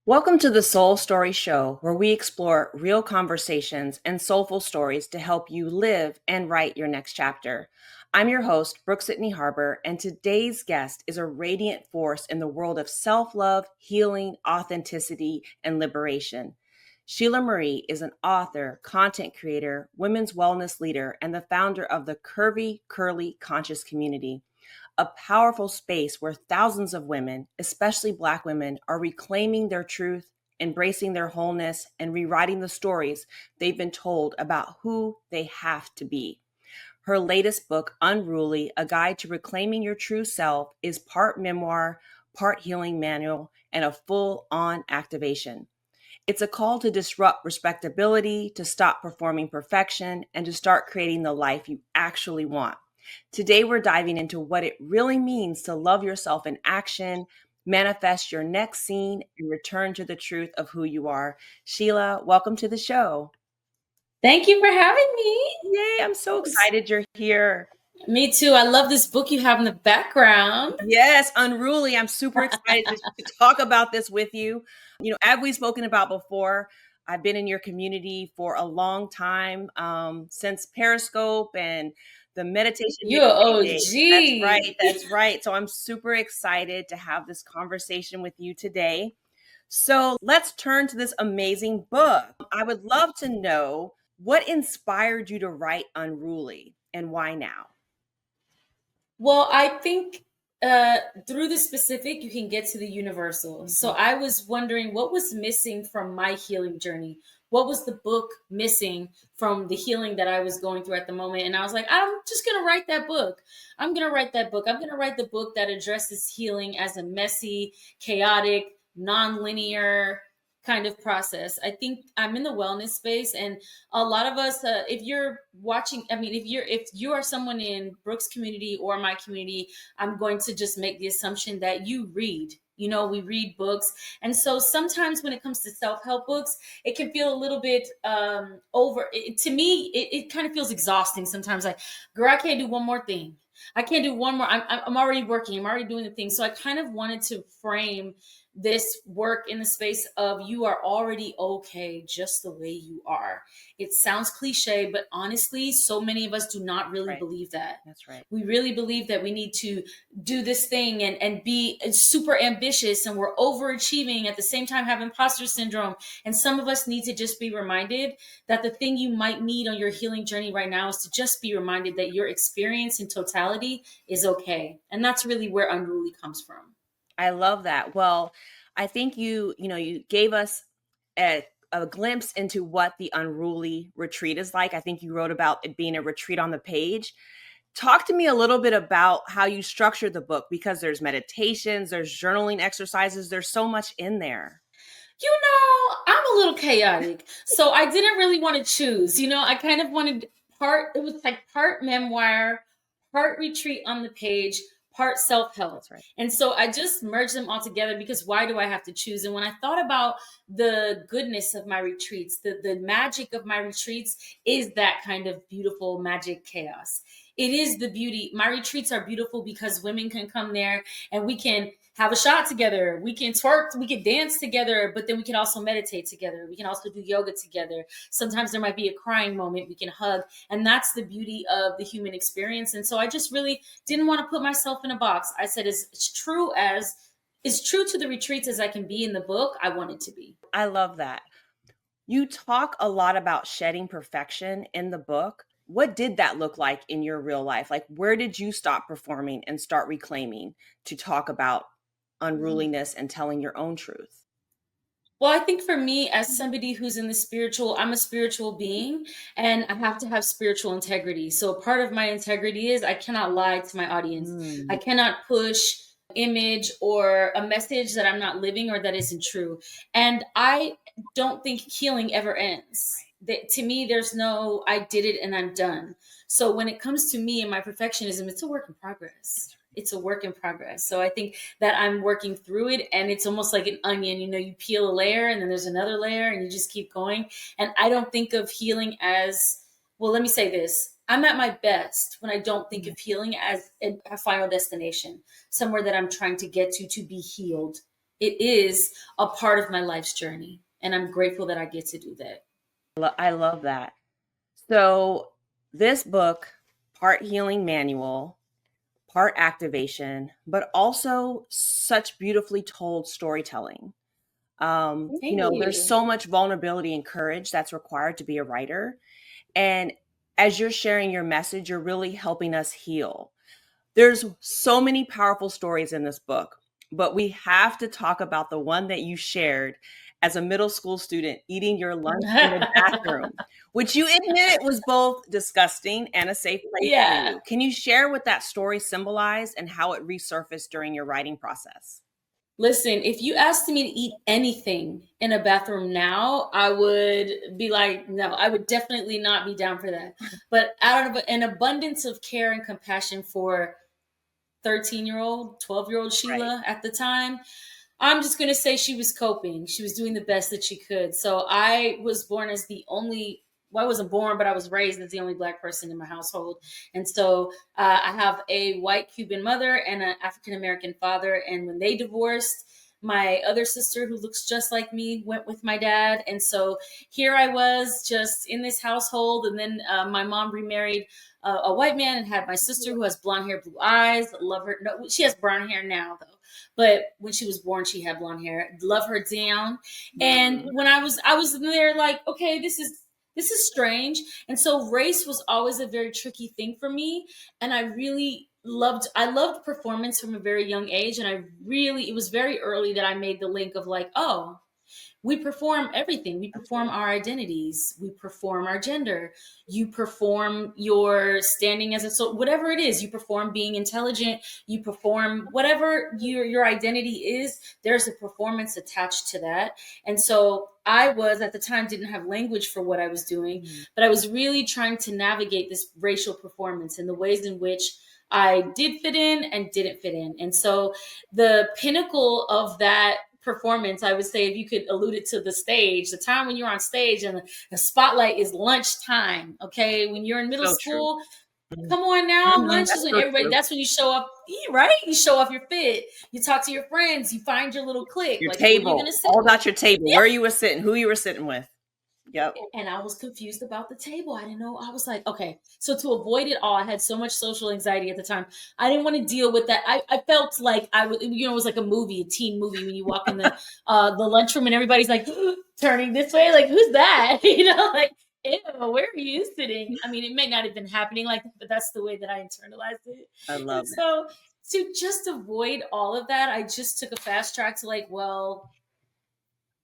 Welcome to the Soul Story Show, where we explore real conversations and soulful stories to help you live and write your next chapter. I'm your host, Brooke-Sidney Harbour, and today's guest is a radiant force in the world of self-love, healing, authenticity, and liberation. Shelah Marie is an author, content creator, women's wellness leader, and the founder of the Curvy Curly Conscious Community, a powerful space where thousands of women, especially Black women, are reclaiming their truth, embracing their wholeness, and rewriting the stories they've been told about who they have to be. Her latest book, Unruly, A Guide to Reclaiming Your True Self, is part memoir, part healing manual, and a full-on activation. It's a call to disrupt respectability, to stop performing perfection, and to start creating the life you actually want. Today, we're diving into what it really means to love yourself in action, manifest your next scene, and return to the truth of who you are. Shelah, welcome to the show. Thank you for having me. Yay, I'm so excited you're here. Me too. I love this book you have in the background. Yes, Unruly. I'm super excited to talk about this with you. As we've spoken about before, I've been in your community for a long time, since Periscope and the meditation. You're an OG. OG. That's right. So I'm super excited to have this conversation with you today. So let's turn to this amazing book. I would love to know what inspired you to write Unruly and why now? Well, I think through the specific, you can get to the universal. So I was wondering what was missing from my healing journey. What was the book missing from the healing that I was going through at the moment? And I was like, I'm just going to write that book. I'm going to write that book. I'm going to write the book that addresses healing as a messy, chaotic, non-linear kind of process. I think I'm in the wellness space, and a lot of us, if you're watching, if you are someone in Brooke's community or my community, I'm going to just make the assumption that you read. We read books. And so sometimes when it comes to self-help books, it can feel a little bit to me, it kind of feels exhausting sometimes. Like, girl, I can't do one more thing. I can't do one more. I'm already working. I'm already doing the thing. So I kind of wanted to frame this work in the space of you are already okay just the way you are. It sounds cliche, but honestly, so many of us do not really believe that. That's right. We really believe that we need to do this thing and be super ambitious, and we're overachieving at the same time, have imposter syndrome. And some of us need to just be reminded that the thing you might need on your healing journey right now is to just be reminded that your experience in totality is okay. And that's really where Unruly comes from. I love that. Well, I think you gave us a glimpse into what the Unruly retreat is like. I think you wrote about it being a retreat on the page. Talk to me a little bit about how you structured the book, because there's meditations, there's journaling exercises, there's so much in there. I'm a little chaotic, so I didn't really want to choose. I kind of wanted it was like part memoir, part retreat on the page, part self-help. Right. And so I just merged them all together because why do I have to choose? And when I thought about the goodness of my retreats, the magic of my retreats is that kind of beautiful magic chaos. It is the beauty. My retreats are beautiful because women can come there and we can have a shot together. We can twerk, we can dance together, but then we can also meditate together. We can also do yoga together. Sometimes there might be a crying moment. We can hug. And that's the beauty of the human experience. And so I just really didn't want to put myself in a box. I said, as true to the retreats as I can be in the book, I want it to be. I love that. You talk a lot about shedding perfection in the book. What did that look like in your real life? Like, where did you stop performing and start reclaiming to talk about unruliness and telling your own truth? Well, I think for me, as somebody who's in the spiritual, I'm a spiritual being and I have to have spiritual integrity. So part of my integrity is I cannot lie to my audience. I cannot push image or a message that I'm not living or that isn't true. And I don't think healing ever ends. To me, there's no, I did it and I'm done. So when it comes to me and my perfectionism, it's a work in progress. It's a work in progress. So I think that I'm working through it, and it's almost like an onion. You peel a layer and then there's another layer and you just keep going. And I don't think of healing as, well, let me say this. I'm at my best when I don't think of healing as a final destination, somewhere that I'm trying to get to be healed. it is a part of my life's journey. And I'm grateful that I get to do that. I love that. So, this book, part healing manual, part activation, but also such beautifully told storytelling. Thank There's you. so much vulnerability and courage that's required to be a writer. And as you're sharing your message, you're really helping us heal. There's so many powerful stories in this book, but we have to talk about the one that you shared as a middle school student eating your lunch in the bathroom, which you admit was both disgusting and a safe place for Yeah. you. Can you share what that story symbolized and how it resurfaced during your writing process? Listen, if you asked me to eat anything in a bathroom now, I would be like, no, I would definitely not be down for that. But out of an abundance of care and compassion for 13-year-old, 12-year-old Right. Shelah at the time, I'm just going to say she was coping. She was doing the best that she could. So I was born as the only, well, I wasn't born, but I was raised as the only Black person in my household. And so I have a white Cuban mother and an African American father. And when they divorced, my other sister, who looks just like me, went with my dad. And so here I was just in this household. And then my mom remarried a white man and had my sister who has blonde hair, blue eyes. Love her. No, she has brown hair now, though. But when she was born, she had blonde hair. Love her down. And when I was there, like, okay, this is strange. And so race was always a very tricky thing for me. And I loved performance from a very young age. And it was very early that I made the link of like, oh, we perform everything. We perform our identities. We perform our gender. You perform your standing as a so whatever it is. You perform being intelligent. You perform whatever your identity is. There's a performance attached to that. And so I was at the time didn't have language for what I was doing, but I was really trying to navigate this racial performance and the ways in which I did fit in and didn't fit in. And so the pinnacle of that performance, I would say, if you could allude it to the stage, the time when you're on stage and the spotlight is lunchtime. Okay. When you're in middle So true. school, come on now. Lunch is That's when so everybody, true. that's when you show up, right? You show off your fit. You talk to your friends. You find your little clique. Your Like, who are you going table, to sit all with? about your table, where you were sitting, who you were sitting with. Yep. And I was confused about the table. I didn't know. I was like, okay. So to avoid it all, I had so much social anxiety at the time. I didn't want to deal with that. I felt like I was, it was like a movie, a teen movie, when you walk in the lunchroom and everybody's like turning this way, like, who's that? Like, ew, where are you sitting? I mean, it may not have been happening like that, but that's the way that I internalized it. I And love it. so to just avoid all of that, I just took a fast track to like, well,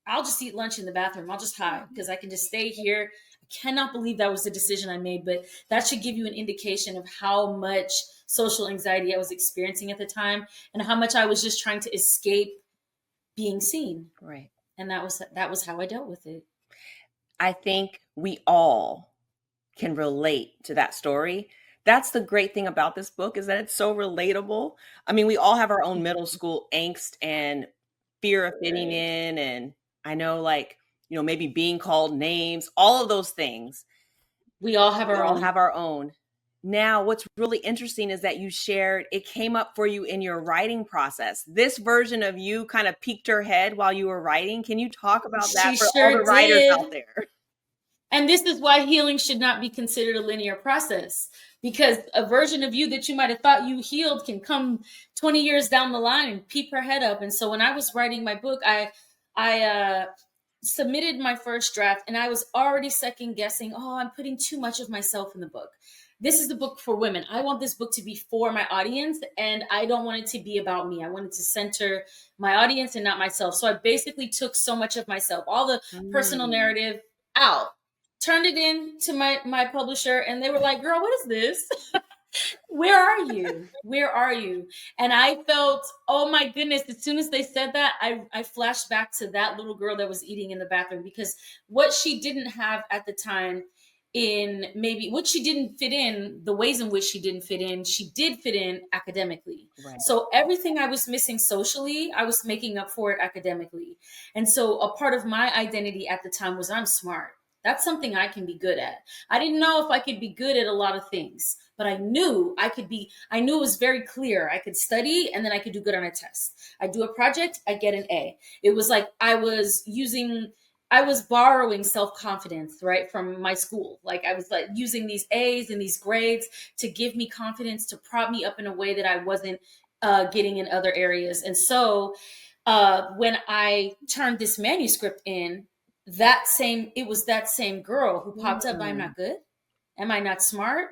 I'll just eat lunch in the bathroom. I'll just hide because I can just stay here. I cannot believe that was the decision I made, but that should give you an indication of how much social anxiety I was experiencing at the time and how much I was just trying to escape being seen. Right. And that was how I dealt with it. I think we all can relate to that story. That's the great thing about this book is that it's so relatable. I mean, we all have our own middle school angst and fear of fitting Right. in, and I know, like, maybe being called names, all of those things. We all have We our all own. have our own. Now, what's really interesting is that you shared it came up for you in your writing process. This version of you kind of peeked her head while you were writing. Can you talk about that She for all sure the writers did. out there? And this is why healing should not be considered a linear process, because a version of you that you might have thought you healed can come 20 years down the line and peep her head up. And so when I was writing my book, I submitted my first draft and I was already second guessing, oh, I'm putting too much of myself in the book. This is the book for women. I want this book to be for my audience and I don't want it to be about me. I want it to center my audience and not myself. So I basically took so much of myself, all the personal Mm. narrative out, turned it in to my publisher and they were like, girl, what is this? Where are you? Where are you? And I felt, oh my goodness, as soon as they said that, I flashed back to that little girl that was eating in the bathroom, because what she didn't have at the time, in maybe what she didn't fit in, the ways in which she didn't fit in, she did fit in academically. Right. So everything I was missing socially, I was making up for it academically. And so a part of my identity at the time was I'm smart. That's something I can be good at. I didn't know if I could be good at a lot of things, but I knew I knew it was very clear. I could study and then I could do good on a test. I do a project, I get an A. It was like I was borrowing self-confidence, right, from my school. Like I was like using these A's and these grades to give me confidence, to prop me up in a way that I wasn't getting in other areas. And so when I turned this manuscript in, it was that same girl who popped up. I'm not good. Am I not smart?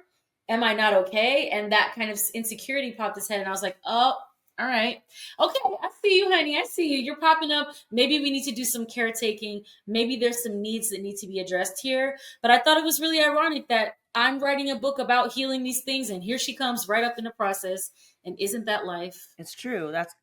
Am I not okay? And that kind of insecurity popped its head. And I was like, oh, all right. Okay, I see you, honey. I see you. You're popping up. Maybe we need to do some caretaking. Maybe there's some needs that need to be addressed here. But I thought it was really ironic that I'm writing a book about healing these things, and here she comes right up in the process. And isn't that life? It's true. That's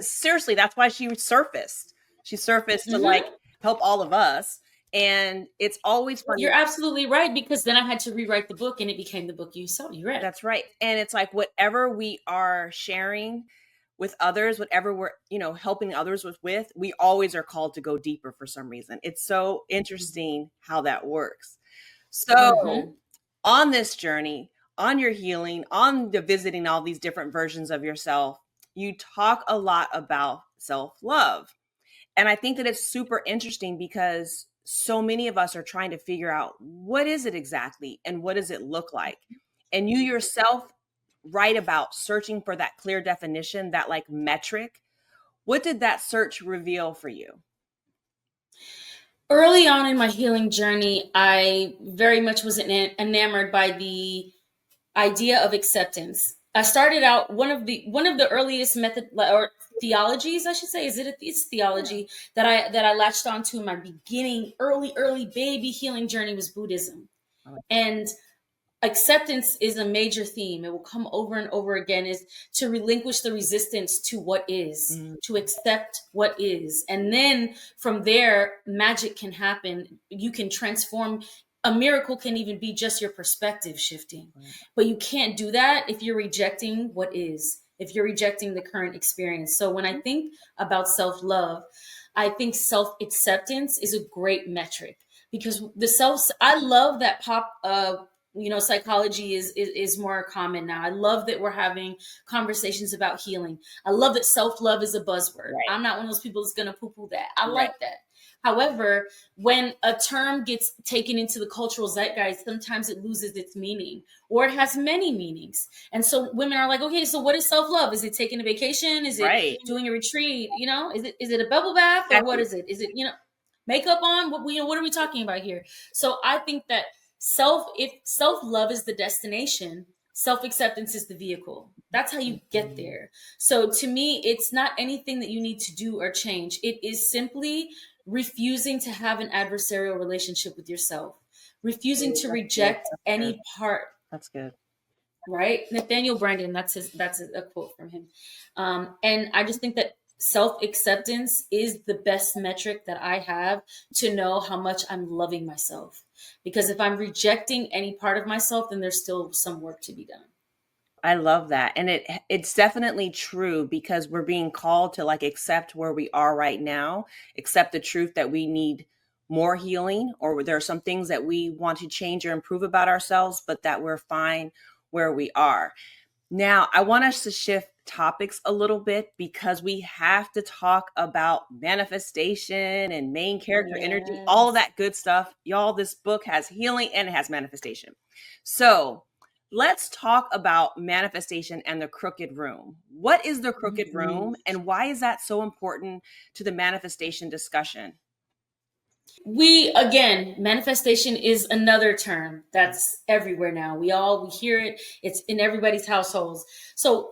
seriously, that's why she surfaced. She surfaced to like help all of us. And it's always funny. You're absolutely right, because then I had to rewrite the book and it became the book you read. That's right. And it's like whatever we are sharing with others, whatever we're, helping others with, we always are called to go deeper for some reason. It's so interesting how that works. So on this journey, on your healing, on the visiting all these different versions of yourself, you talk a lot about self-love. And I think that it's super interesting because so many of us are trying to figure out what is it exactly and what does it look like? And you yourself write about searching for that clear definition, that like metric. What did that search reveal for you? Early on in my healing journey, I very much was enamored by the idea of acceptance. I started out one of the earliest method or theologies, I should say, it's theology that I latched onto in my beginning, early baby healing journey was Buddhism. And acceptance is a major theme. It will come over and over again, is to relinquish the resistance to what is, to accept what is. And then from there, magic can happen. You can transform. A miracle can even be just your perspective shifting. But you can't do that if you're rejecting what is, if you're rejecting the current experience. So when I think about self-love, I think self-acceptance is a great metric, because I love that psychology is more common now. I love that we're having conversations about healing. I love that self-love is a buzzword. Right. I'm not one of those people that's going to poo-poo that. I like that. However, when a term gets taken into the cultural zeitgeist, sometimes it loses its meaning, or it has many meanings. And so women are like, okay, so what is self-love? Is it taking a vacation? Is it doing a retreat? Is it a bubble bath, or what is it? Is it, makeup on? What are we talking about here? So I think that if self-love is the destination, self-acceptance is the vehicle. That's how you get there. So to me, it's not anything that you need to do or change. It is simply refusing to have an adversarial relationship with yourself, refusing to reject any part. That's good. Right? Nathaniel Branden, that's a quote from him. And I just think that self-acceptance is the best metric that I have to know how much I'm loving myself. Because if I'm rejecting any part of myself, then there's still some work to be done. I love that. And it's definitely true, because we're being called to like accept where we are right now, accept the truth that we need more healing, or there are some things that we want to change or improve about ourselves, but that we're fine where we are. Now, I want us to shift topics a little bit, because we have to talk about manifestation and main character energy, all of that good stuff. Y'all, this book has healing and it has manifestation. So let's talk about manifestation and the crooked room. What is the crooked room, and why is that so important to the manifestation discussion? Manifestation is another term that's everywhere now. We hear it. It's in everybody's households. So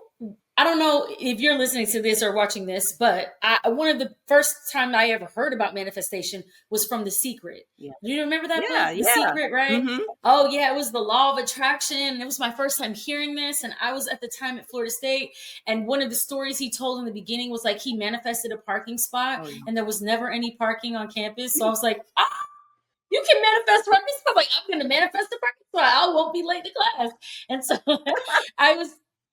I don't know if you're listening to this or watching this, but one of the first time I ever heard about manifestation was from The Secret. Yeah. Do you remember that book? The Secret, right? Mm-hmm. Oh yeah, it was the law of attraction. It was my first time hearing this, and I was at the time at Florida State. And one of the stories he told in the beginning was like he manifested a parking spot, and there was never any parking on campus. So I was like, you can manifest parking spot. Like, I'm going to manifest a parking spot. I won't be late to class. And so I was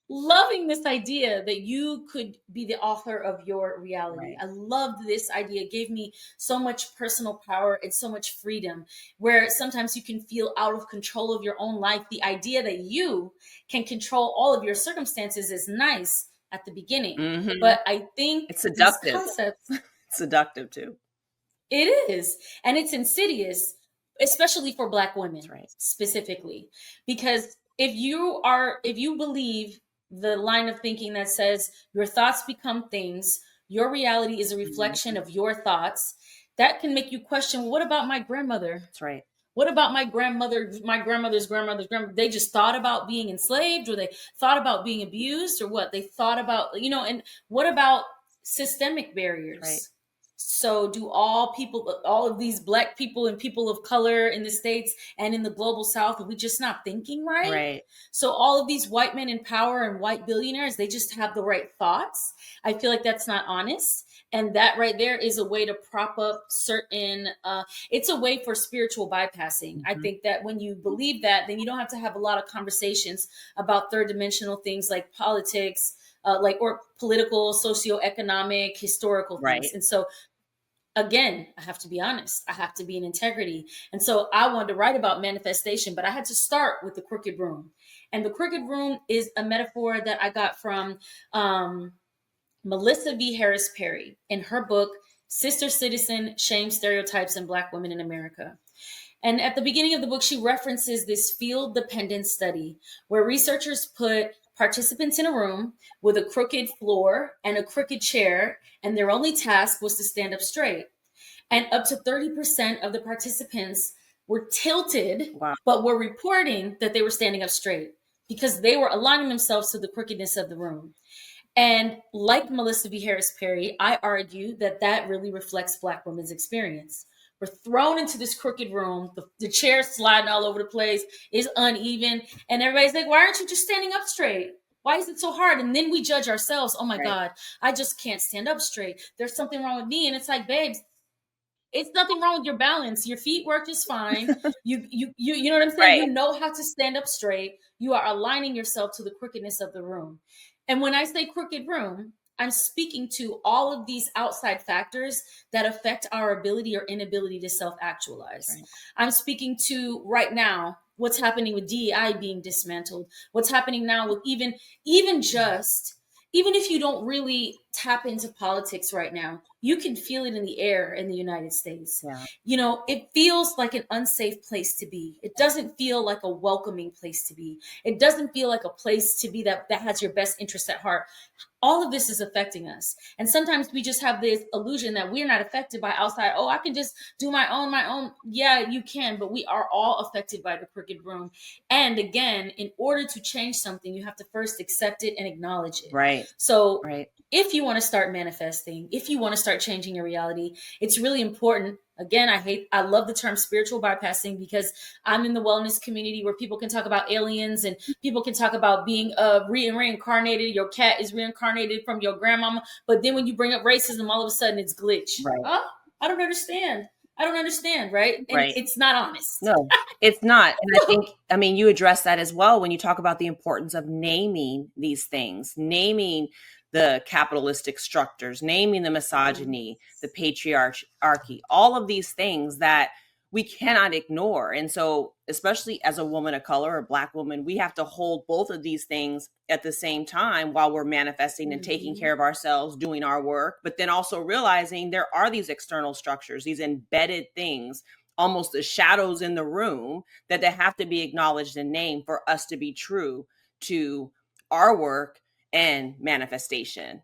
loving this idea that you could be the author of your reality. Right. I loved this idea. It gave me so much personal power and so much freedom, where sometimes you can feel out of control of your own life. The idea that you can control all of your circumstances is nice at the beginning. But I think It's these seductive. concepts, Seductive too. it is, and it's insidious, especially for Black women, right. specifically, because if you believe the line of thinking that says your thoughts become things, your reality is a reflection of your thoughts, that can make you question, well, what about my grandmother? That's right. What about my grandmother's grandmother? They just thought about being enslaved, or they thought about being abused, or what? They thought about, and what about systemic barriers? Right. So do all of these Black people and people of color in the States and in the global South, are we just not thinking right? Right. So all of these white men in power and white billionaires, they just have the right thoughts. I feel like that's not honest. And that right there is a way to prop up certain, it's a way for spiritual bypassing. I think that when you believe that, then you don't have to have a lot of conversations about third dimensional things like politics, or political, socioeconomic, historical things. Right. And so, again, I have to be honest. I have to be in integrity. And so I wanted to write about manifestation, but I had to start with the crooked broom. And the crooked broom is a metaphor that I got from Melissa V. Harris Perry in her book, Sister Citizen, Shame, Stereotypes, and Black Women in America. And at the beginning of the book, she references this field-dependent study where researchers put participants in a room with a crooked floor and a crooked chair, and their only task was to stand up straight. And up to 30% of the participants were tilted, but were reporting that they were standing up straight because they were aligning themselves to the crookedness of the room. And like Melissa V. Harris Perry, I argue that that really reflects Black women's experience. We're thrown into this crooked room. The chair's sliding all over the place. It's uneven. And everybody's like, why aren't you just standing up straight? Why is it so hard? And then we judge ourselves. Oh my God, I just can't stand up straight. There's something wrong with me. And it's like, babes, it's nothing wrong with your balance. Your feet work just fine. You know what I'm saying? Right. You know how to stand up straight. You are aligning yourself to the crookedness of the room. And when I say crooked room, I'm speaking to all of these outside factors that affect our ability or inability to self-actualize. Right. I'm speaking to right now what's happening with DEI being dismantled, what's happening now with even if you don't really tap into politics right now, you can feel it in the air in the United States. Yeah. It feels like an unsafe place to be. It doesn't feel like a welcoming place to be. It doesn't feel like a place to be that has your best interest at heart. All of this is affecting us. And sometimes we just have this illusion that we're not affected by outside. Oh, I can just do my own. Yeah, you can, but we are all affected by the crooked room. And again, in order to change something, you have to first accept it and acknowledge it. Right. So if you want to start manifesting, if you want to start changing your reality, it's really important. Again, I love the term spiritual bypassing because I'm in the wellness community where people can talk about aliens and people can talk about being reincarnated. Your cat is reincarnated from your grandmama. But then when you bring up racism, all of a sudden it's glitch. Right. Oh, I don't understand. Right? And it's not honest. No, it's not. And I think, you address that as well when you talk about the importance of naming these things, naming the capitalistic structures, naming the misogyny, the patriarchy, all of these things that we cannot ignore. And so, especially as a woman of color or Black woman, we have to hold both of these things at the same time while we're manifesting and taking care of ourselves, doing our work, but then also realizing there are these external structures, these embedded things, almost the shadows in the room that they have to be acknowledged and named for us to be true to our work and manifestation,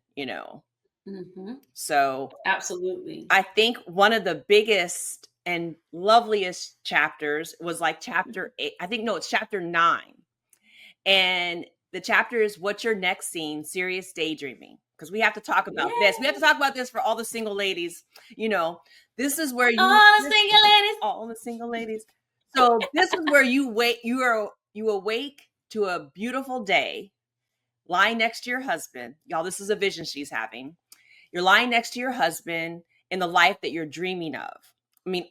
So absolutely. I think one of the biggest and loveliest chapters was like chapter 8. It's chapter 9. And the chapter is What's Your Next Scene? Serious Daydreaming. Because we have to talk about this. We have to talk about this for all the single ladies. This is where all the single ladies. So this is where you awake to a beautiful day, lying next to your husband. Y'all, this is a vision she's having. You're lying next to your husband in the life that you're dreaming of.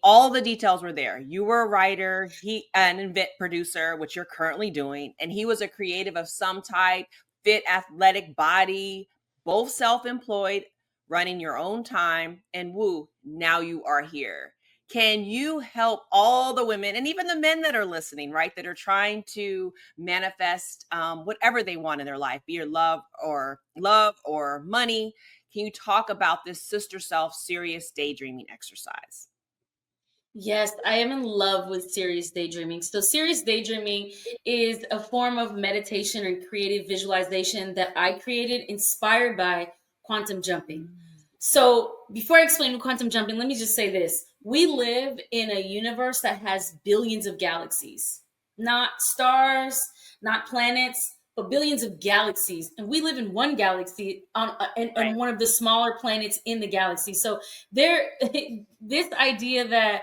All the details were there. You were a writer, he an event producer, which you're currently doing, and he was a creative of some type. fit athletic body, both self-employed, running your own time, and woo, now you are here. Can you help all the women and even the men that are listening, right, that are trying to manifest whatever they want in their life, be it love or money? Can you talk about this sister self serious daydreaming exercise? Yes, I am in love with serious daydreaming. So, serious daydreaming is a form of meditation and creative visualization that I created inspired by quantum jumping. So, before I explain quantum jumping, let me just say this. We live in a universe that has billions of galaxies, not stars, not planets, but billions of galaxies. And we live in one galaxy on Right. one of the smaller planets in the galaxy. So, there, this idea that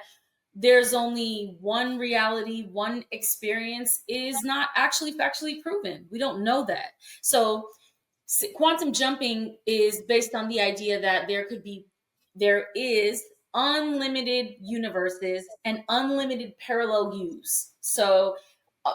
there's only one reality, one experience is not actually factually proven. We don't know that. So quantum jumping is based on the idea that there is unlimited universes and unlimited parallel yous. So uh,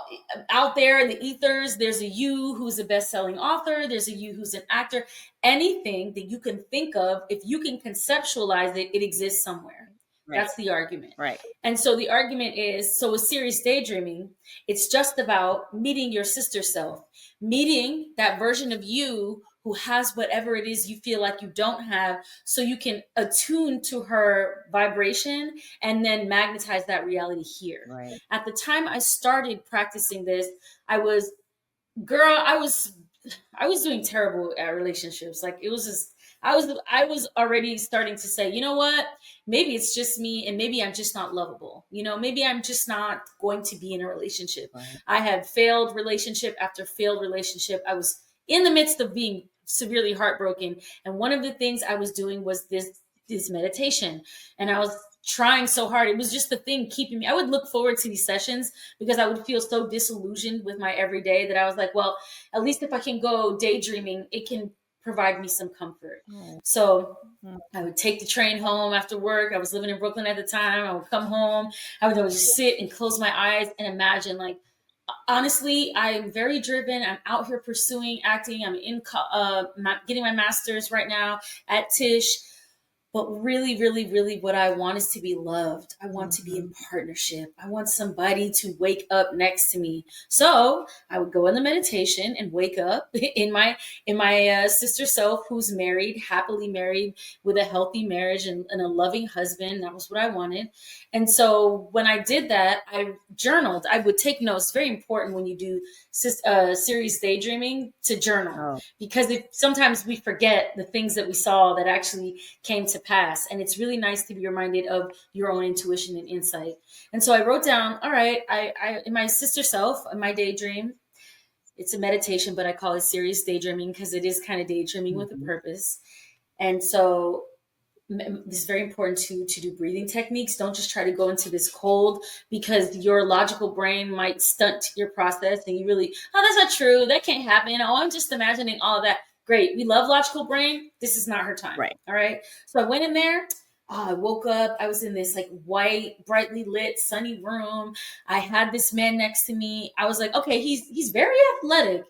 out there in the ethers, there's a you who's a best-selling author, there's a you who's an actor. Anything that you can think of, if you can conceptualize it, it exists somewhere. Right. That's the argument. Right. And so the argument is, so with serious daydreaming, it's just about meeting your sister self, meeting that version of you who has whatever it is you feel like you don't have, so you can attune to her vibration and then magnetize that reality here. Right. At the time I started practicing this, I was, girl, I was doing terrible at relationships. Like, it was just, I was already starting to say, you know what? Maybe it's just me, and maybe I'm just not lovable. Maybe I'm just not going to be in a relationship. Right. I had failed relationship after failed relationship. I was in the midst of being severely heartbroken, and one of the things I was doing was this meditation, and I was trying so hard. It was just the thing keeping me. I would look forward to these sessions because I would feel so disillusioned with my everyday that I was like, well, at least if I can go daydreaming, it can provide me some comfort. Oh. So I would take the train home after work. I was living in Brooklyn at the time. I would come home. I would just sit and close my eyes and imagine, like, honestly, I'm very driven. I'm out here pursuing acting. I'm getting my master's right now at Tisch. But really, really, really, what I want is to be loved. I want to be in partnership. I want somebody to wake up next to me. So I would go in the meditation and wake up in my sister self, who's married, happily married, with a healthy marriage and a loving husband. That was what I wanted. And so when I did that, I journaled. I would take notes. Very important when you do serious daydreaming to journal, Oh. because sometimes we forget the things that we saw that actually came to pass. And it's really nice to be reminded of your own intuition and insight. And so I wrote down, all right, I in my sister self, in my daydream, it's a meditation, but I call it serious daydreaming because it is kind of daydreaming with a purpose. And so this is very important to do breathing techniques. Don't just try to go into this cold, because your logical brain might stunt your process and you really, oh, that's not true, that can't happen, oh, I'm just imagining all of that. Great, we love logical brain. This is not her time. Right. All right. So I went in there. I woke up. I was in this like white, brightly lit, sunny room. I had this man next to me. I was like, okay, he's very athletic,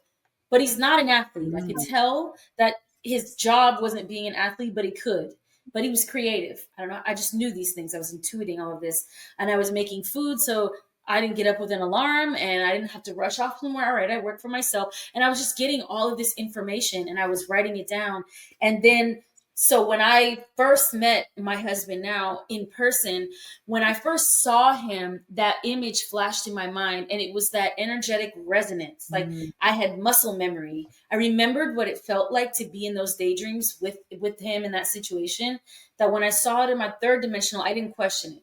but he's not an athlete. I could tell that his job wasn't being an athlete, but he could. But he was creative. I don't know. I just knew these things. I was intuiting all of this, and I was making food, so I didn't get up with an alarm, and I didn't have to rush off somewhere. All right, I work for myself, and I was just getting all of this information, and I was writing it down. And then, so when I first met my husband now in person, when I first saw him, that image flashed in my mind, and it was that energetic resonance. Like, I had muscle memory. I remembered what it felt like to be in those daydreams with him in that situation, that when I saw it in my third dimensional, I didn't question it.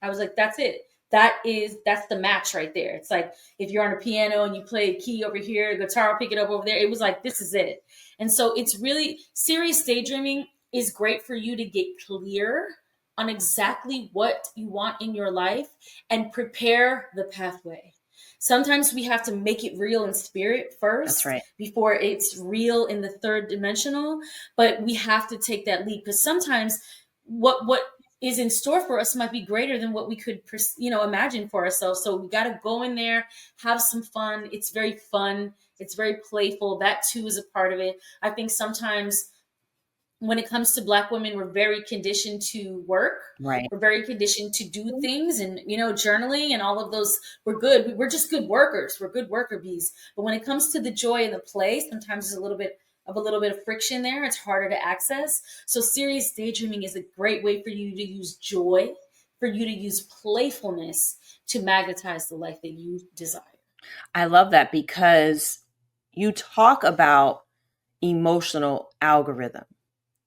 I was like, that's it. That's the match right there. It's like if you're on a piano and you play a key over here, a guitar, pick it up over there. It was like, this is it. And so it's really, serious daydreaming is great for you to get clear on exactly what you want in your life and prepare the pathway. Sometimes we have to make it real in spirit first. That's right. Before it's real in the third dimensional. But we have to take that leap, because sometimes what is in store for us might be greater than what we could, imagine for ourselves. So we got to go in there, have some fun. It's very fun. It's very playful. That too is a part of it. I think sometimes when it comes to Black women, we're very conditioned to work. Right. We're very conditioned to do things, and journaling and all of those. We're good. We're just good workers. We're good worker bees. But when it comes to the joy and the play, sometimes there's a little bit of friction there. It's harder to access. So serious daydreaming is a great way for you to use joy, for you to use playfulness to magnetize the life that you desire. I love that because you talk about emotional algorithm,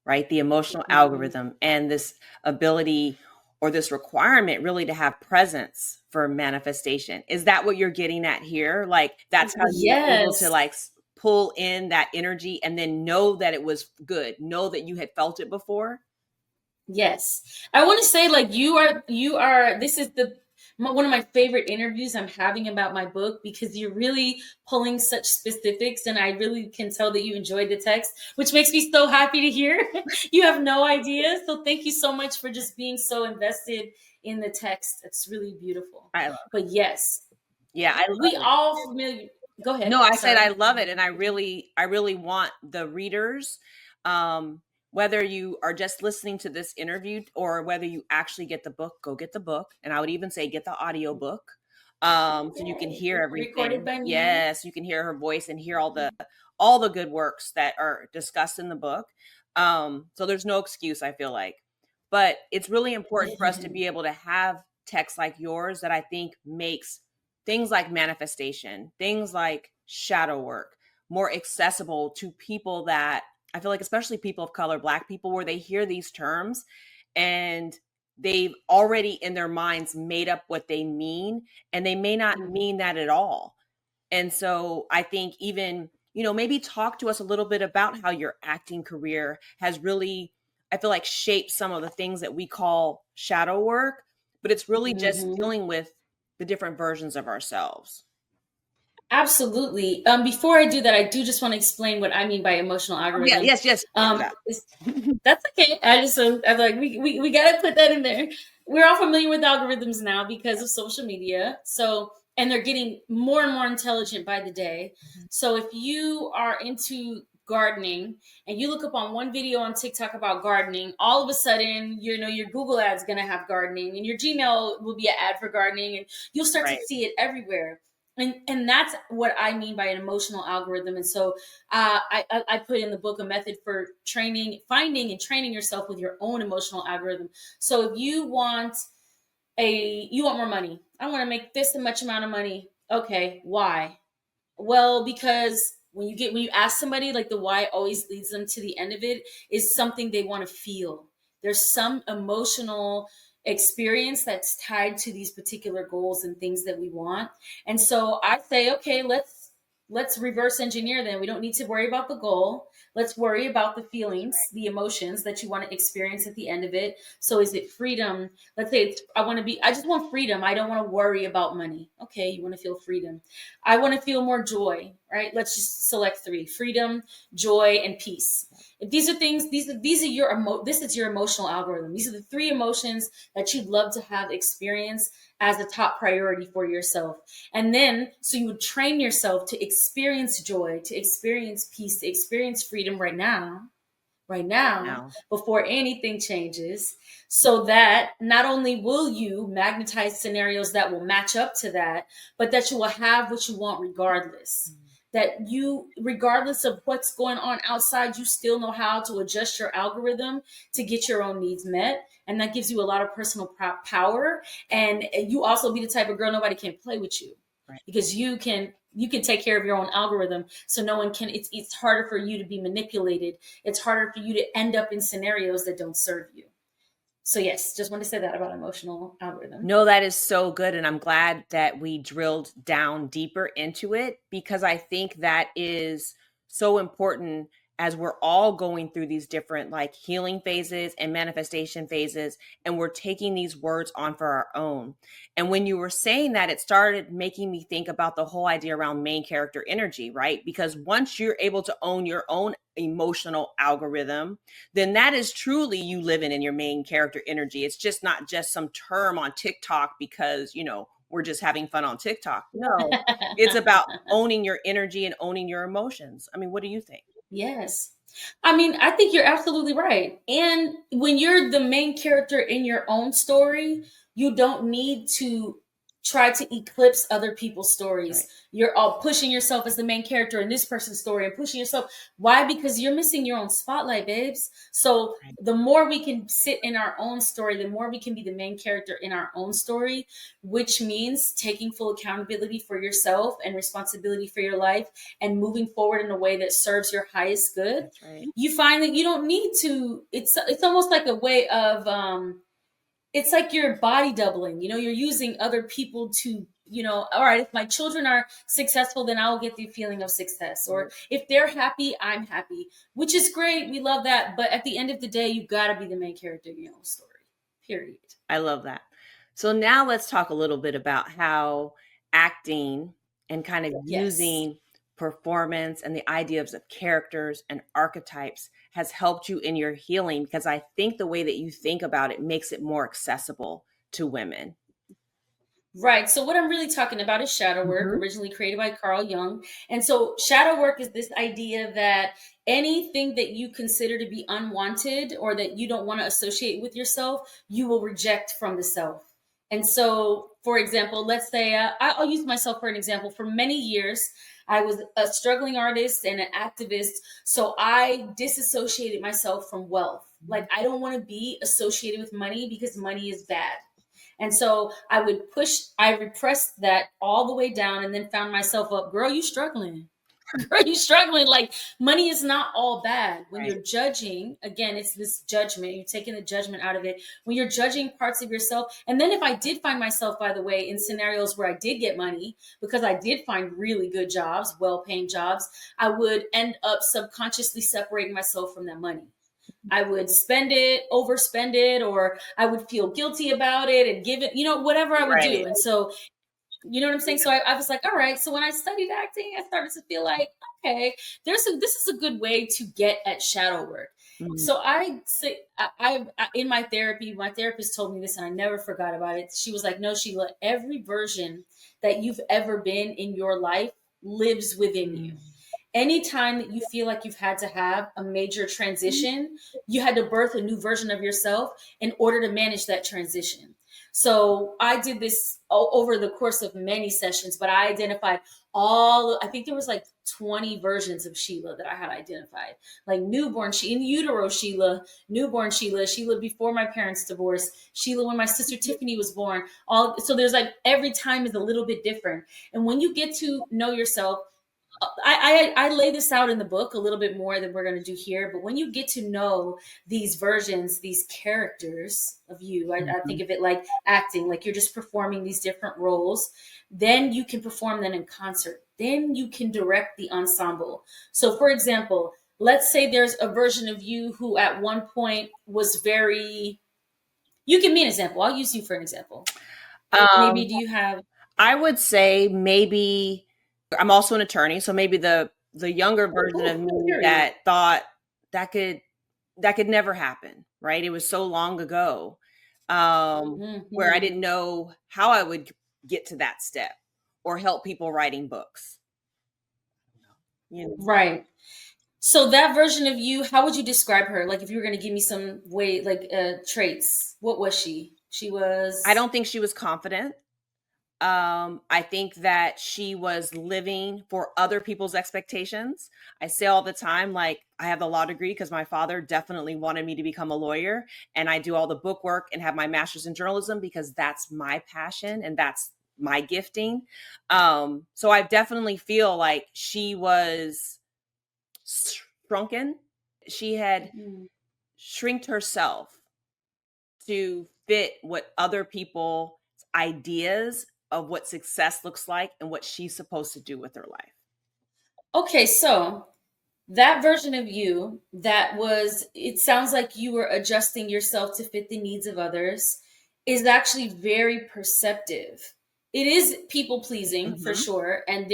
right? The emotional Mm-hmm. algorithm and this ability or this requirement really to have presence for manifestation. Is that what you're getting at here? Like that's how you were able to Yes. like pull in that energy and then know that it was good, know that you had felt it before? Yes. I want to say like you are this is one of my favorite interviews I'm having about my book, because you're really pulling such specifics, and I really can tell that you enjoyed the text, which makes me so happy to hear. You have no idea. So thank you so much for just being so invested in the text. It's really beautiful. I love But yes, Yeah, I we love it. all familiar. Go ahead. No, I said I Sorry. love it, and I really want the readers, um, whether you are just listening to this interview or whether you actually get the book, go get the book, and I would even say get the audio book, so you can Yay. hear Recorded everything. by me. Yes, you can hear her voice and hear all the good works that are discussed in the book. So there's no excuse, I feel like, but it's really important for us to be able to have text like yours that I think makes things like manifestation, things like shadow work more accessible to people that I feel like, especially people of color, Black people, where they hear these terms and they've already in their minds made up what they mean, and they may not mean that at all. And so I think even, maybe talk to us a little bit about how your acting career has really, I feel like, shaped some of the things that we call shadow work, but it's really just Mhm. dealing with the different versions of ourselves. Absolutely. Before I do that, I do just want to explain what I mean by emotional Oh, yeah, algorithm. yes, yes. Yeah. That's okay. I'm like, we got to put that in there. We're all familiar with algorithms now because of social media. So, and they're getting more and more intelligent by the day. So if you are into gardening and you look up on one video on TikTok about gardening, all of a sudden, your Google ad's going to have gardening, and your Gmail will be an ad for gardening, and you'll start to Right. see it everywhere. And that's what I mean by an emotional algorithm. And so I put in the book a method for finding and training yourself with your own emotional algorithm. So if you want more money, I want to make this much amount of money. Okay, why? Well, because when you ask somebody, like, the why always leads them to the end of it is something they want to feel. There's some emotional experience that's tied to these particular goals and things that we want. And so I say, okay, let's reverse engineer then. We don't need to worry about the goal. Let's worry about the feelings, the emotions that you want to experience at the end of it. So is it freedom? Let's say I just want freedom. I don't want to worry about money. Okay, you want to feel freedom. I want to feel more joy, right? Let's just select three: freedom, joy, and peace. If these are things, these are this is your emotional algorithm. These are the three emotions that you'd love to have experience as a top priority for yourself. And then, so you would train yourself to experience joy, to experience peace, to experience freedom right now, Now. before anything changes, so that not only will you magnetize scenarios that will match up to that, but that you will have what you want regardless. That you, regardless of what's going on outside, you still know how to adjust your algorithm to get your own needs met. And that gives you a lot of personal power. And you also be the type of girl nobody can play with you, Right. because you can take care of your own algorithm, so no one can. It's harder for you to be manipulated. It's harder for you to end up in scenarios that don't serve you. So yes, just want to say that about emotional algorithm. No, that is so good. And I'm glad that we drilled down deeper into it, because I think that is so important as we're all going through these different like healing phases and manifestation phases, and we're taking these words on for our own. And when you were saying that, it started making me think about the whole idea around main character energy, right? Because once you're able to own your own emotional algorithm, then that is truly you living in your main character energy. It's just not just some term on TikTok because, we're just having fun on TikTok. No, it's about owning your energy and owning your emotions. I mean, what do you think? Yes. I mean, I think you're absolutely right. And when you're the main character in your own story, you don't need to try to eclipse other people's Right. stories. You're all pushing yourself as the main character in this person's story and pushing yourself. Why? Because you're missing your own spotlight, babes. So Right. the more we can sit in our own story, the more we can be the main character in our own story, which means taking full accountability for yourself and responsibility for your life and moving forward in a way that serves your highest good. That's right. You find that you don't need to. It's almost like a way of it's like you're body doubling. You know, you're using other people to, all right, if my children are successful, then I'll get the feeling of success. Or if they're happy, I'm happy, which is great. We love that. But at the end of the day, you got to be the main character of your own story, period. I love that. So now let's talk a little bit about how acting and kind of Yes. using performance and the ideas of characters and archetypes has helped you in your healing, because I think the way that you think about it makes it more accessible to women. Right. So what I'm really talking about is shadow work, Mhm. originally created by Carl Jung. And so shadow work is this idea that anything that you consider to be unwanted or that you don't want to associate with yourself, you will reject from the self. And so, for example, let's say I'll use myself for an example. For many years, I was a struggling artist and an activist. So I disassociated myself from wealth. Like, I don't want to be associated with money because money is bad. And so I repressed that all the way down and then found myself up, girl, you struggling. Girl, you struggling. Like, money is not all bad. When Right. you're judging, again, it's this judgment. You're taking the judgment out of it. When you're judging parts of yourself. And then if I did find myself, by the way, in scenarios where I did get money, because I did find really good jobs, well-paying jobs, I would end up subconsciously separating myself from that money. I would spend it, overspend it, or I would feel guilty about it and give it, whatever I would do. Right. And so, you know what I'm saying? So I was like, all right. So when I studied acting, I started to feel like, okay, this is a good way to get at shadow work. Mhm. So I say, in my therapy, my therapist told me this and I never forgot about it. She was like, no, Sheila, every version that you've ever been in your life lives within you. Anytime that you feel like you've had to have a major transition, you had to birth a new version of yourself in order to manage that transition. So I did this over the course of many sessions, but I identified I think there was like 20 versions of Sheila that I had identified. Like newborn, in utero Sheila, newborn Sheila, Sheila before my parents' divorce, Sheila when my sister Tiffany was born. So there's like every time is a little bit different. And when you get to know yourself, I lay this out in the book a little bit more than we're going to do here. But when you get to know these versions, these characters of you, I think Mhm. of it like acting, like you're just performing these different roles. Then you can perform them in concert. Then you can direct the ensemble. So, for example, let's say there's a version of you who at one point was very. You give me an example. I'll use you for an example. Maybe Um, do you have? I would say maybe I'm also an attorney, so maybe the younger version of Oh, me period. that thought that could that could never happen, right? It was so long ago, where I Hmm. didn't know how I would get to that step or help people writing books. You know, Right. So that version of you, how would you describe her? Like if you were going to give me some way, like traits, what was she? She I was. don't think she was confident. I think that she was living for other people's expectations. I say all the time, like, I have the law degree because my father definitely wanted me to become a lawyer. And I do all the book work and have my master's in journalism because that's my passion and that's my gifting. So I definitely feel like she was shrunken. She had Mhm. shrinked herself to fit what other people's ideas of what success looks like and what she's supposed to do with her life. Okay, so that version of you it sounds like you were adjusting yourself to fit the needs of others, is actually very perceptive. It is people pleasing for Mhm. sure. And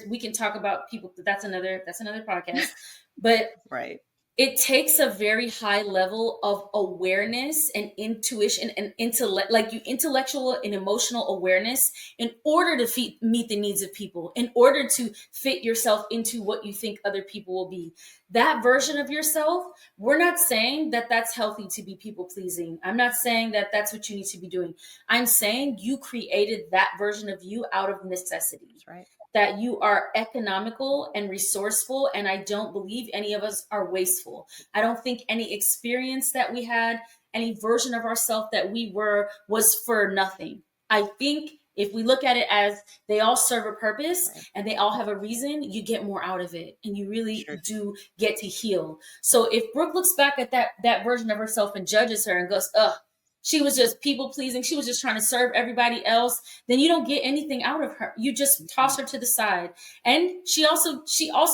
we can talk about people, that's another podcast. But Right. it takes a very high level of awareness and intuition and intellect, like you intellectual and emotional awareness, in order to meet the needs of people, in order to fit yourself into what you think other people will be. That version of yourself, we're not saying that that's healthy to be people pleasing. I'm not saying that that's what you need to be doing. I'm saying you created that version of you out of necessity. That's right. That you are economical and resourceful, and I don't believe any of us are wasteful. I don't think any experience that we had, any version of ourselves that we were, was for nothing. I think if we look at it as they all serve a purpose, Right. and they all have a reason, you get more out of it, and you really Sure. do get to heal. So if Brooke looks back at that version of herself and judges her and goes, ugh, she was just people pleasing, she was just trying to serve everybody else, then you don't get anything out of her. You just toss her to the side. And she also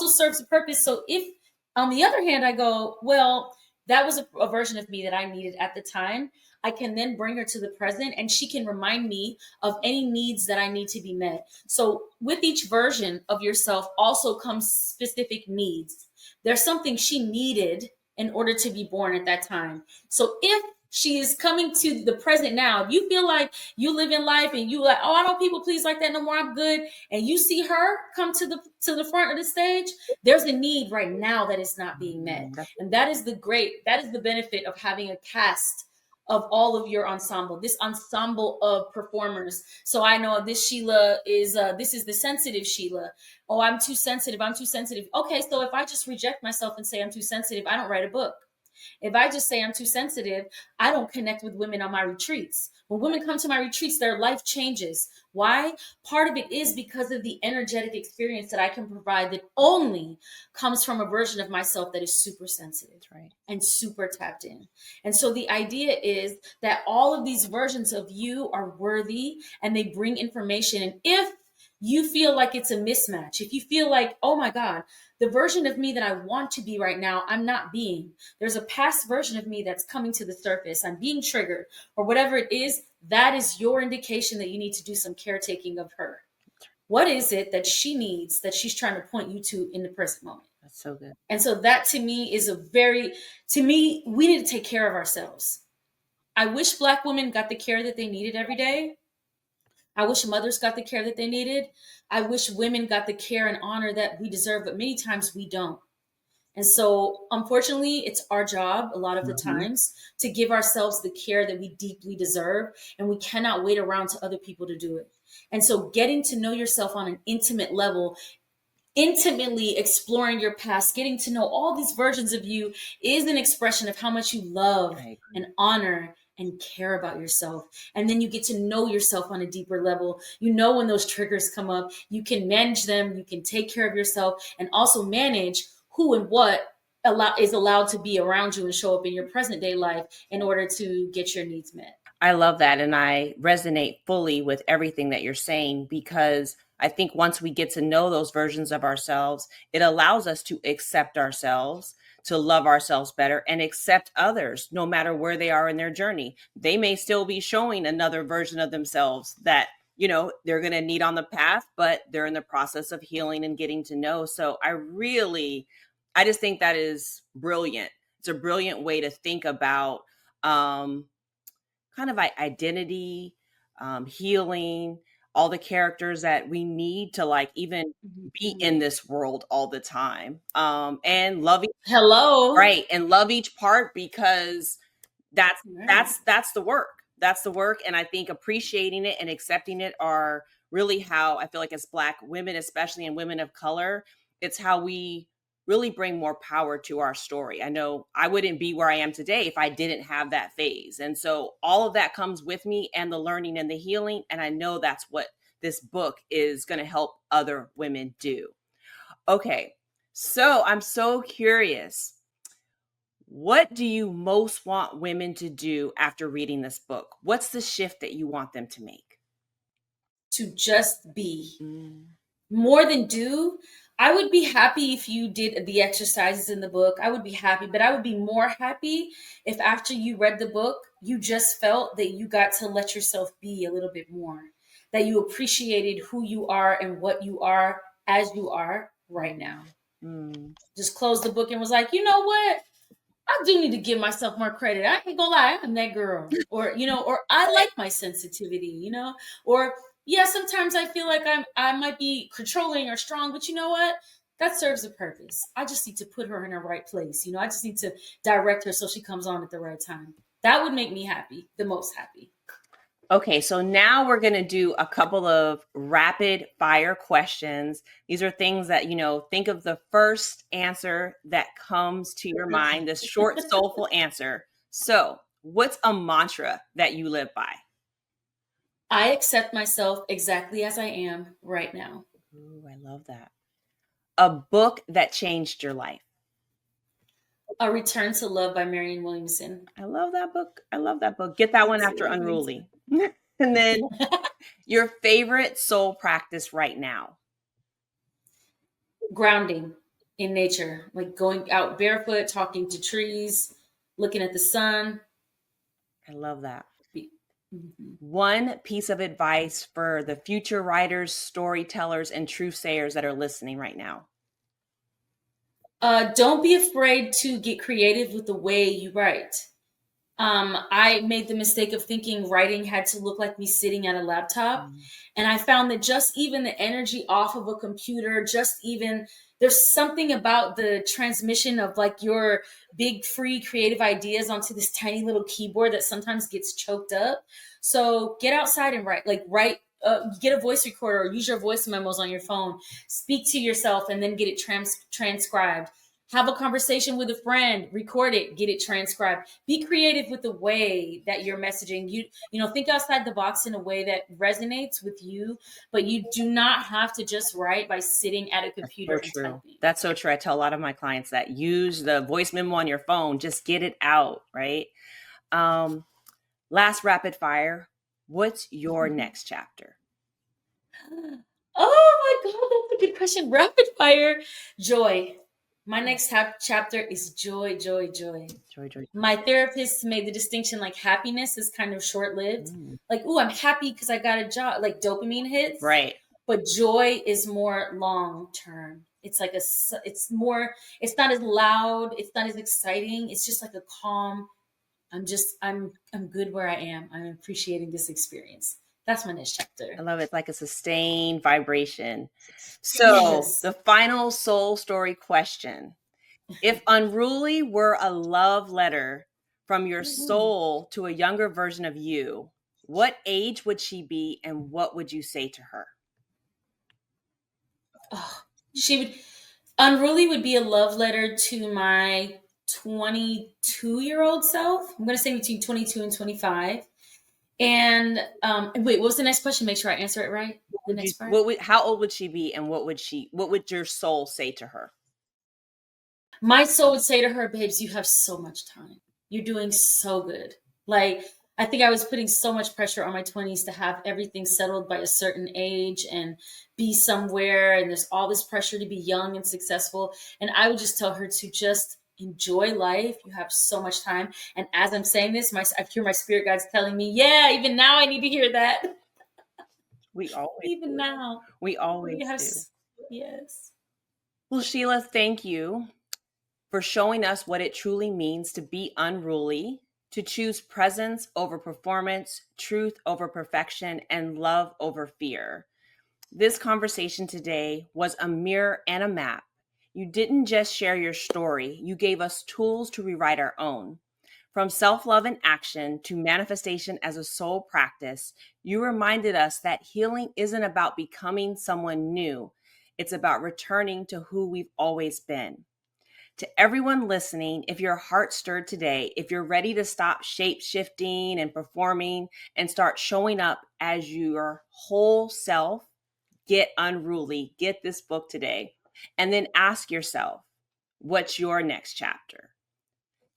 serves a purpose. So if, on the other hand, I go, well, that was a version of me that I needed at the time, I can then bring her to the present, and she can remind me of any needs that I need to be met. So with each version of yourself also comes specific needs. There's something she needed in order to be born at that time. So if she is coming to the present now, if you feel like you live in life and you like, oh, I don't people please like that no more, I'm good, and you see her come to the front of the stage, there's a need right now that is not being met. And that is the benefit of having a cast of all of your ensemble, this ensemble of performers. So I know this Shelah is this is the sensitive Shelah. Oh, I'm too sensitive, I'm too sensitive. Okay, so if I just reject myself and say I'm too sensitive, I don't write a book. If I just say I'm too sensitive, I don't connect with women on my retreats. When women come to my retreats, their life changes. Why? Part of it is because of the energetic experience that I can provide that only comes from a version of myself that is super sensitive. Right. And super tapped in. And so the idea is that all of these versions of you are worthy, and they bring information. And if you feel like it's a mismatch, if you feel like, oh my God, the version of me that I want to be right now, I'm not being. There's a past version of me that's coming to the surface. I'm being triggered, or whatever it is, that is your indication that you need to do some caretaking of her. What is it that she needs that she's trying to point you to in the present moment? That's so good. And so that to me is to me, we need to take care of ourselves. I wish Black women got the care that they needed every day. I wish mothers got the care that they needed. I wish women got the care and honor that we deserve, but many times we don't. And so, unfortunately, it's our job a lot of the times to give ourselves the care that we deeply deserve, and we cannot wait around to other people to do it. And so, getting to know yourself on an intimate level, intimately exploring your past, getting to know all these versions of you, is an expression of how much you love and honor and care about yourself. And then you get to know yourself on a deeper level. You know, when those triggers come up, you can manage them, you can take care of yourself, and also manage who and what is allowed to be around you and show up in your present day life in order to get your needs met. I love that. And I resonate fully with everything that you're saying, because I think once we get to know those versions of ourselves, it allows us to accept ourselves, to love ourselves better, and accept others no matter where they are in their journey. They may still be showing another version of themselves that, you know, they're going to need on the path, but they're in the process of healing and getting to know. So I just think that is brilliant. It's a brilliant way to think about kind of identity, healing, all the characters that we need to like even be in this world all the time, and love Hello. right, and love each part, because that's Right. that's the work. That's the work. And I think appreciating it and accepting it are really how I feel like, as Black women, especially, and women of color, it's how we really bring more power to our story. I know I wouldn't be where I am today if I didn't have that phase. And so all of that comes with me, and the learning and the healing. And I know that's what this book is going to help other women do. Okay. So I'm so curious. What do you most want women to do after reading this book? What's the shift that you want them to make? To just be. Mm. More than do. I would be happy if you did the exercises in the book. I would be happy, but I would be more happy if after you read the book, you just felt that you got to let yourself be a little bit more, that you appreciated who you are and what you are as you are right now. Mm. Just closed the book and was like, you know what? I do need to give myself more credit. I ain't gonna lie, I'm that girl. Or, or I like my sensitivity, Or yeah, sometimes I feel like I might be controlling or strong, but you know what? That serves a purpose. I just need to put her in her right place. I just need to direct her so she comes on at the right time. That would make me happy, the most happy. Okay, so now we're going to do a couple of rapid fire questions. These are things that, think of the first answer that comes to your mind, this short, soulful answer. So, what's a mantra that you live by? I accept myself exactly as I am right now. Ooh, I love that. A book that changed your life. A Return to Love by Marianne Williamson. I love that book. I love that book. Get that one after Unruly. And then your favorite soul practice right now. Grounding in nature, like going out barefoot, talking to trees, looking at the sun. I love that. Mm-hmm. One piece of advice for the future writers, storytellers, and truth sayers that are listening right now. Don't be afraid to get creative with the way you write. I made the mistake of thinking writing had to look like me sitting at a laptop. And I found that just even the energy off of a computer, just even there's something about the transmission of like your big free creative ideas onto this tiny little keyboard that sometimes gets choked up. So get outside and write, get a voice recorder or use your voice memos on your phone, speak to yourself and then get it transcribed. Have a conversation with a friend, record it, get it transcribed. Be creative with the way that you're messaging. Think outside the box in a way that resonates with you, but you do not have to just write by sitting at a computer and typing. That's so true. I tell a lot of my clients that use the voice memo on your phone, just get it out, right? Last rapid fire. What's your next chapter? Oh my God, that's a good question. Rapid fire. Joy. My next chapter is joy, joy, joy. Joy, joy. My therapist made the distinction like happiness is kind of short-lived. Like, ooh, I'm happy because I got a job, like dopamine hits. Right. But joy is more long-term. It's like it's not as loud. It's not as exciting. It's just like a calm. I'm good where I am. I'm appreciating this experience. That's my next chapter. I love it. It's like a sustained vibration. So yes. The final soul story question. If Unruly were a love letter from your soul to a younger version of you, what age would she be and what would you say to her? Oh, Unruly would be a love letter to my 22-year-old self. I'm going to say between 22 and 25. And wait, what was the next question? Make sure I answer it right. The next part. How old would she be, and what would your soul say to her? My soul would say to her, babes, you have so much time. You're doing so good. Like, I think I was putting so much pressure on my 20s to have everything settled by a certain age and be somewhere. And there's all this pressure to be young and successful. And I would just tell her to just enjoy life. You have so much time. And as I'm saying this, I hear my spirit guides telling me, yeah, even now I need to hear that. We always even do. Now. We always do. Yes. Well, Shelah, thank you for showing us what it truly means to be unruly, to choose presence over performance, truth over perfection, and love over fear. This conversation today was a mirror and a map. You didn't just share your story, you gave us tools to rewrite our own. From self-love in action to manifestation as a soul practice, you reminded us that healing isn't about becoming someone new. It's about returning to who we've always been. To everyone listening, if your heart stirred today, if you're ready to stop shape-shifting and performing and start showing up as your whole self, get Unruly. Get this book today. And then ask yourself, what's your next chapter?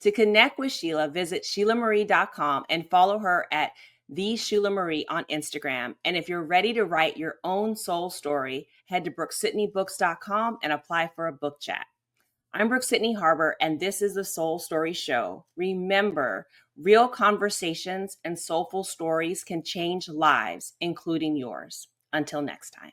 To connect with Shelah, visit ShelahMarie.com and follow her at The Shelah Marie on Instagram. And if you're ready to write your own soul story, head to Brooke-Sidneybooks.com and apply for a book chat. I'm Brooke-Sidney Harbour, and this is the Soul Story Show. Remember, real conversations and soulful stories can change lives, including yours. Until next time.